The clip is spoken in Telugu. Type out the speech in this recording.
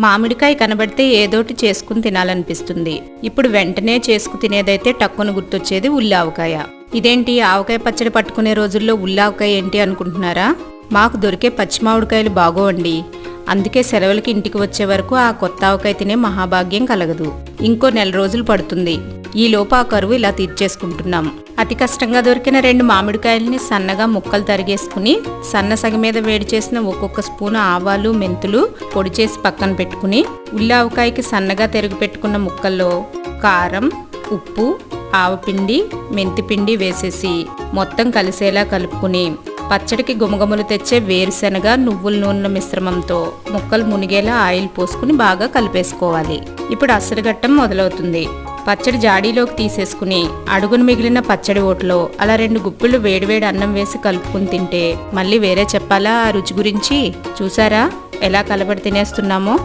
మామిడికాయ కనబడితే ఏదోటి చేసుకుని తినాలనిపిస్తుంది. ఇప్పుడు వెంటనే చేసుకు తినేదైతే టక్కున గుర్తొచ్చేది ఉల్లావకాయ. ఇదేంటి ఆవకాయ పచ్చడి పట్టుకునే రోజుల్లో ఉల్లావకాయ ఏంటి అనుకుంటున్నారా? మాకు దొరికే పచ్చి మామిడికాయలు బాగోవండి. అందుకే సెలవులకి ఇంటికి వచ్చే వరకు ఆ కొత్త ఆవకాయ తినే మహాభాగ్యం కలగదు. ఇంకో నెల రోజులు పడుతుంది. ఈలోపు ఆ కరువు ఇలా తీర్చేసుకుంటున్నాం. అతి కష్టంగా దొరికిన 2 మామిడికాయల్ని సన్నగా ముక్కలు తరిగేసుకుని సన్న సగ మీద వేడి చేసిన ఒక్కొక్క స్పూను ఆవాలు మెంతులు పొడి చేసి పక్కన పెట్టుకుని ఉల్లావకాయకి సన్నగా తరిగి పెట్టుకున్న ముక్కల్లో కారం, ఉప్పు, ఆవపిండి, మెంతిపిండి వేసేసి మొత్తం కలిసేలా కలుపుకుని పచ్చడికి గుమగుమలు తెచ్చే వేరుశెనగ నువ్వుల నూనె మిశ్రమంతో ముక్కలు మునిగేలా ఆయిల్ పోసుకుని బాగా కలిపేసుకోవాలి. ఇప్పుడు అసలుగట్టం మొదలవుతుంది. పచ్చడి జాడీలోకి తీసేసుకుని అడుగును మిగిలిన పచ్చడి ఓట్లో అలా 2 గుప్పిళ్ళు వేడివేడి అన్నం వేసి కలుపుకుని తింటే మళ్ళీ వేరే చెప్పాలా ఆ రుచి గురించి? చూసారా ఎలా కలబడి తినేస్తున్నామో?